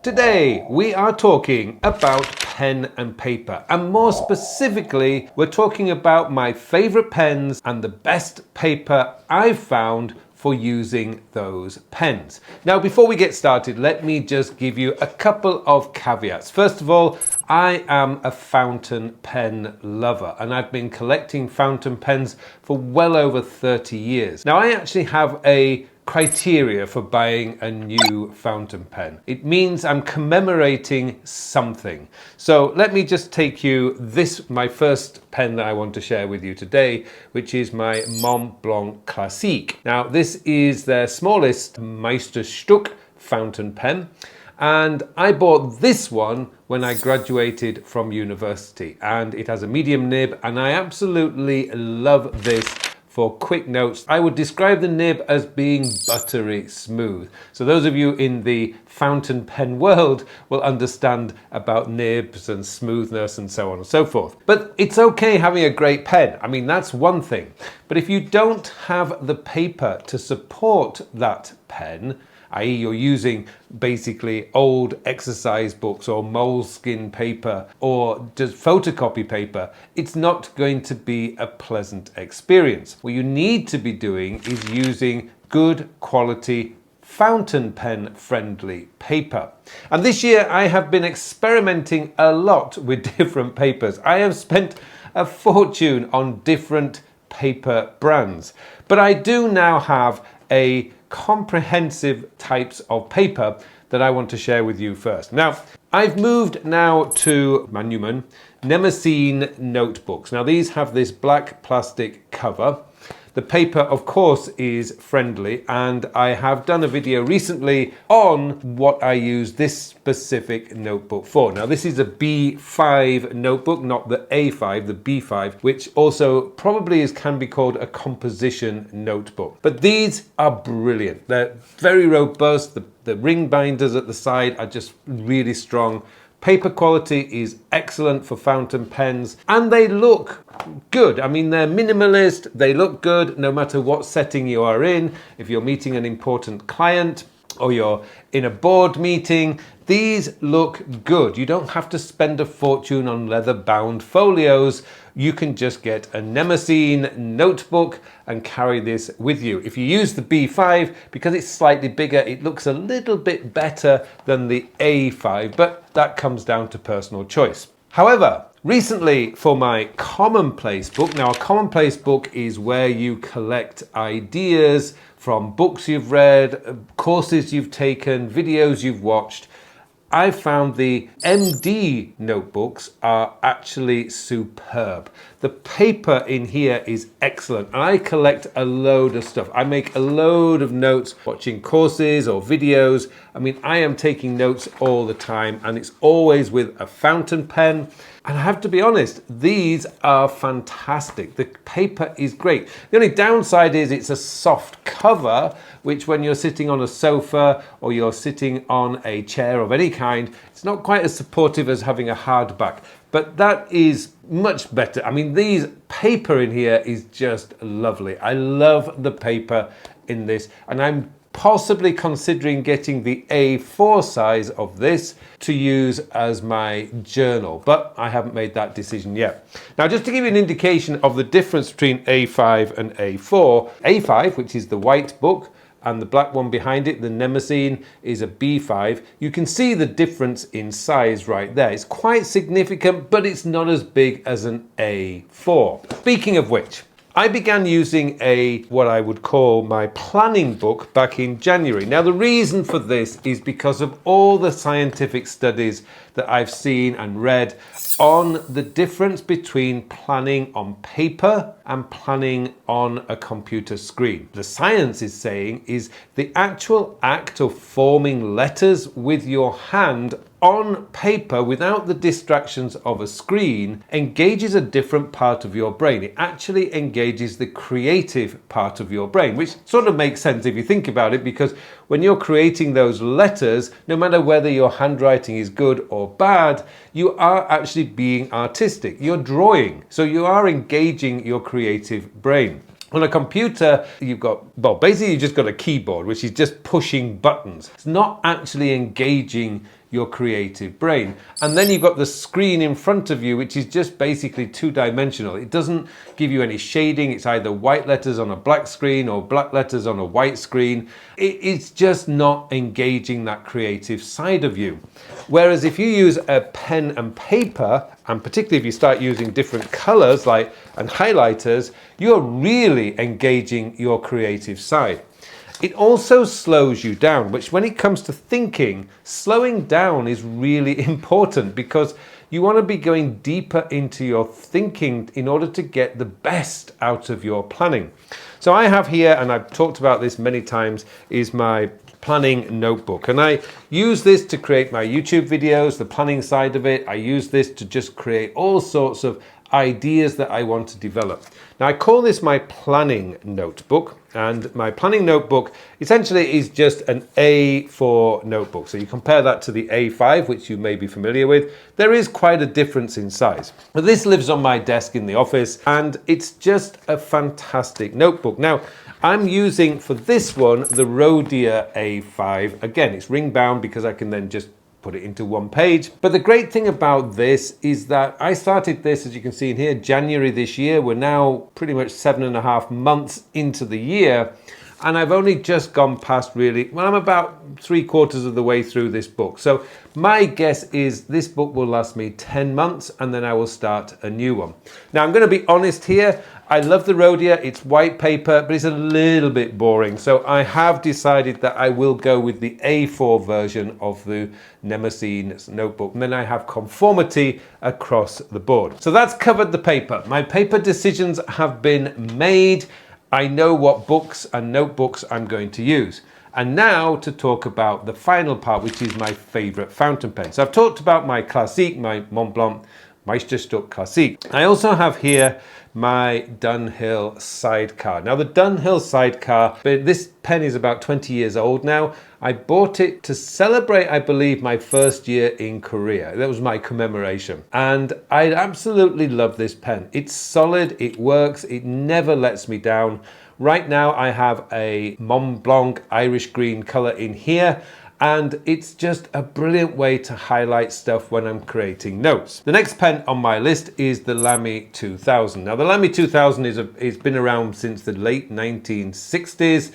Today we are talking about pen and paper, and more specifically we're talking about my favorite pens and the best paper I've found for using those pens. Now before we get started, let me just give you a couple of caveats. First of all, I am a fountain pen lover and I've been collecting fountain pens for well over 30 years. Now I actually have a criteria for buying a new fountain pen. It means I'm commemorating something. So let me just take you my first pen that I want to share with you today, which is my Mont Blanc Classique. Now this is their smallest Meisterstück fountain pen. And I bought this one when I graduated from university, and it has a medium nib and I absolutely love this for quick notes. I would describe the nib as being buttery smooth. So those of you in the fountain pen world will understand about nibs and smoothness and so on and so forth. But it's okay having a great pen. I mean, that's one thing. But if you don't have the paper to support that pen, i.e. you're using basically old exercise books or moleskin paper or just photocopy paper, it's not going to be a pleasant experience. What you need to be doing is using good quality fountain pen friendly paper. And this year I have been experimenting a lot with different papers. I have spent a fortune on different paper brands, but I do now have a comprehensive types of paper that I want to share with you first. Now, I've moved now to Manuman Nemesine notebooks. Now these have this black plastic cover. The paper, of course, is friendly, and I have done a video recently on what I use this specific notebook for. Now, this is a B5 notebook, not the A5, the B5, which also probably can be called a composition notebook. But these are brilliant. They're very robust. The ring binders at the side are just really strong. Paper quality is excellent for fountain pens, and they look good. I mean, they're minimalist, they look good no matter what setting you are in. If you're meeting an important client or you're in a board meeting, these look good. You don't have to spend a fortune on leather-bound folios. You can just get a Nemesine notebook and carry this with you. If you use the B5, because it's slightly bigger, it looks a little bit better than the A5, but that comes down to personal choice. However, recently for my commonplace book, now a commonplace book is where you collect ideas from books you've read, courses you've taken, videos you've watched. I found the MD notebooks are actually superb. The paper in here is excellent. I collect a load of stuff. I make a load of notes watching courses or videos. I mean, I am taking notes all the time, and it's always with a fountain pen. And I have to be honest, these are fantastic. The paper is great. The only downside is it's a soft cover, which when you're sitting on a sofa or you're sitting on a chair of any kind, it's not quite as supportive as having a hardback. But that is much better. I mean, these paper in here is just lovely. I love the paper in this, and I'm possibly considering getting the A4 size of this to use as my journal, but I haven't made that decision yet. Now, just to give you an indication of the difference between A5 and A4, A5, which is the white book, and the black one behind it, the Nemesine, is a B5. You can see the difference in size right there. It's quite significant, but it's not as big as an A4. Speaking of which, I began using what I would call my planning book back in January. Now, the reason for this is because of all the scientific studies that I've seen and read on the difference between planning on paper and planning on a computer screen. The science is saying is the actual act of forming letters with your hand on paper without the distractions of a screen engages a different part of your brain. It actually engages the creative part of your brain, which sort of makes sense if you think about it, because when you're creating those letters, no matter whether your handwriting is good or bad, you are actually being artistic. You're drawing, so you are engaging your creative brain. On a computer, you've got, well, basically you've just got a keyboard, which is just pushing buttons. It's not actually engaging your creative brain. And then you've got the screen in front of you, which is just basically two-dimensional. It doesn't give you any shading. It's either white letters on a black screen or black letters on a white screen. It's just not engaging that creative side of you. Whereas if you use a pen and paper, and particularly if you start using different colors and highlighters, you're really engaging your creative side. It also slows you down, which when it comes to thinking, slowing down is really important because you want to be going deeper into your thinking in order to get the best out of your planning. So I have here, and I've talked about this many times, is my planning notebook. And I use this to create my YouTube videos, the planning side of it. I use this to just create all sorts of ideas that I want to develop. Now I call this my planning notebook, and my planning notebook essentially is just an A4 notebook. So you compare that to the A5, which you may be familiar with. There is quite a difference in size. But this lives on my desk in the office, and it's just a fantastic notebook. Now, I'm using for this one the Rhodia A5. Again, it's ring bound because I can then just put it into one page. But the great thing about this is that I started this, as you can see in here, January this year. We're now pretty much 7.5 months into the year. And I've only just gone past I'm about 3/4 of the way through this book. So my guess is this book will last me 10 months and then I will start a new one. Now I'm going to be honest here. I love the Rhodia. It's white paper, but it's a little bit boring. So I have decided that I will go with the A4 version of the Nemesine notebook. And then I have conformity across the board. So that's covered the paper. My paper decisions have been made. I know what books and notebooks I'm going to use. And now to talk about the final part, which is my favorite fountain pen. So I've talked about my Classique, my Montblanc Meisterstück Classique. I also have here my Dunhill Sidecar. Now the Dunhill Sidecar, this pen is about 20 years old now. I bought it to celebrate, I believe, my first year in Korea. That was my commemoration. And I absolutely love this pen. It's solid, it works, it never lets me down. Right now I have a Montblanc Irish green color in here. And it's just a brilliant way to highlight stuff when I'm creating notes. The next pen on my list is the Lamy 2000. Now the Lamy 2000 is been around since the late 1960s.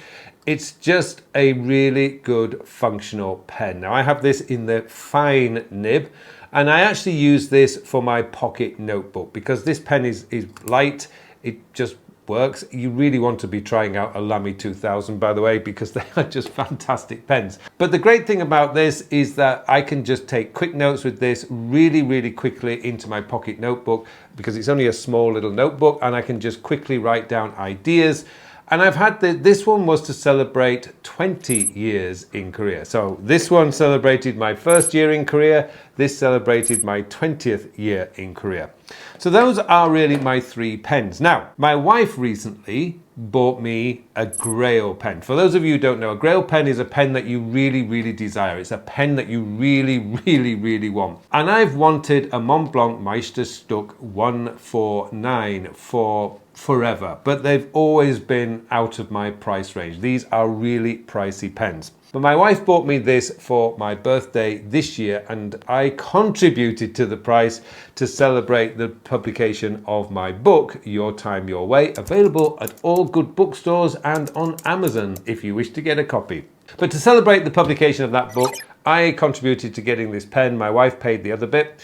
It's just a really good functional pen. Now I have this in the fine nib, and I actually use this for my pocket notebook because this pen is light. It just works. You really want to be trying out a Lamy 2000, by the way, because they are just fantastic pens. But the great thing about this is that I can just take quick notes with this really quickly into my pocket notebook because it's only a small little notebook, and I can just quickly write down ideas. And I've had this one was to celebrate 20 years in Korea. So this one celebrated my first year in Korea. This celebrated my 20th year in Korea. So those are really my 3 pens. Now, my wife recently bought me a Grail pen. For those of you who don't know, a Grail pen is a pen that you really desire. It's a pen that you really want. And I've wanted a Montblanc Meisterstück 149 for forever, but they've always been out of my price range. These are really pricey pens. But my wife bought me this for my birthday this year, and I contributed to the price to celebrate the publication of my book, Your Time, Your Way, available at all good bookstores and on Amazon if you wish to get a copy. But to celebrate the publication of that book, I contributed to getting this pen. My wife paid the other bit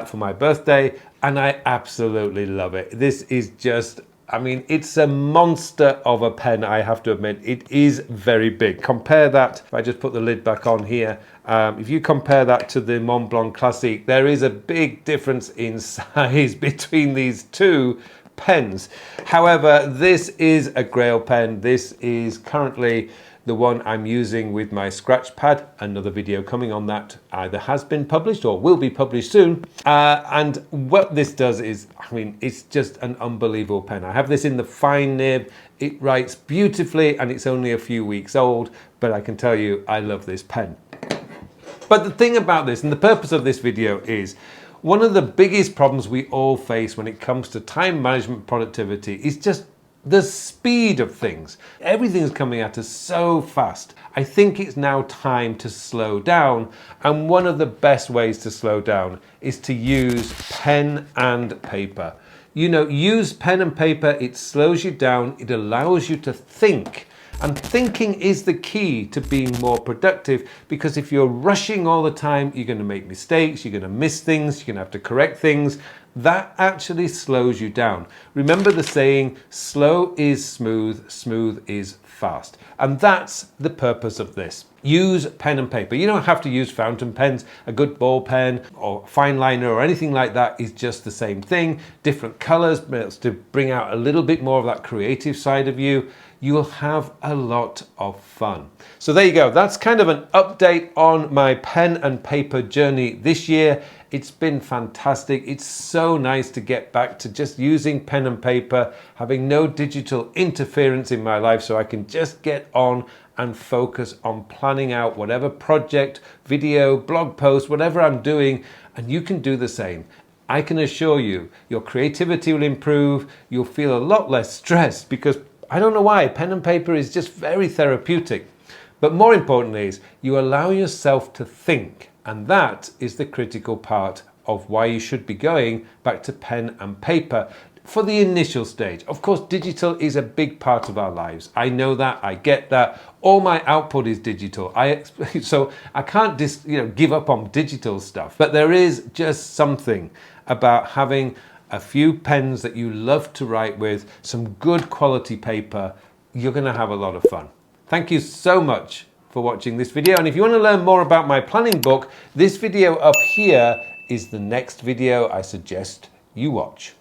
for my birthday, and I absolutely love it. This is just, I mean, it's a monster of a pen, I have to admit. It is very big. Compare that, if I just put the lid back on here, if you compare that to the Montblanc Classique, there is a big difference in size between these two pens. However, this is a Grail pen. This is currently the one I'm using with my scratch pad. Another video coming on that either has been published or will be published soon. And what this does is, I mean, it's just an unbelievable pen. I have this in the fine nib. It writes beautifully, and it's only a few weeks old, but I can tell you, I love this pen. But the thing about this, and the purpose of this video is, one of the biggest problems we all face when it comes to time management productivity is just the speed of things. Everything's coming at us so fast. I think it's now time to slow down, and one of the best ways to slow down is to use pen and paper. You know, use pen and paper, it slows you down, it allows you to think. And thinking is the key to being more productive, because if you're rushing all the time, you're going to make mistakes, you're going to miss things, you're going to have to correct things. That actually slows you down. Remember the saying, slow is smooth, smooth is fast. And that's the purpose of this. Use pen and paper. You don't have to use fountain pens. A good ball pen or fine liner or anything like that is just the same thing. Different colors to bring out a little bit more of that creative side of you. You will have a lot of fun. So there you go. That's kind of an update on my pen and paper journey this year. It's been fantastic. It's so nice to get back to just using pen and paper, having no digital interference in my life, so I can just get on and focus on planning out whatever project, video, blog post, whatever I'm doing, and you can do the same. I can assure you, your creativity will improve, you'll feel a lot less stressed, because I don't know why, pen and paper is just very therapeutic. But more importantly is you allow yourself to think, and that is the critical part of why you should be going back to pen and paper for the initial stage. Of course, digital is a big part of our lives. I know that, I get that. All my output is digital. So I can't just, give up on digital stuff. But there is just something about having a few pens that you love to write with, some good quality paper. You're going to have a lot of fun. Thank you so much for watching this video. And if you want to learn more about my planning book, this video up here is the next video I suggest you watch.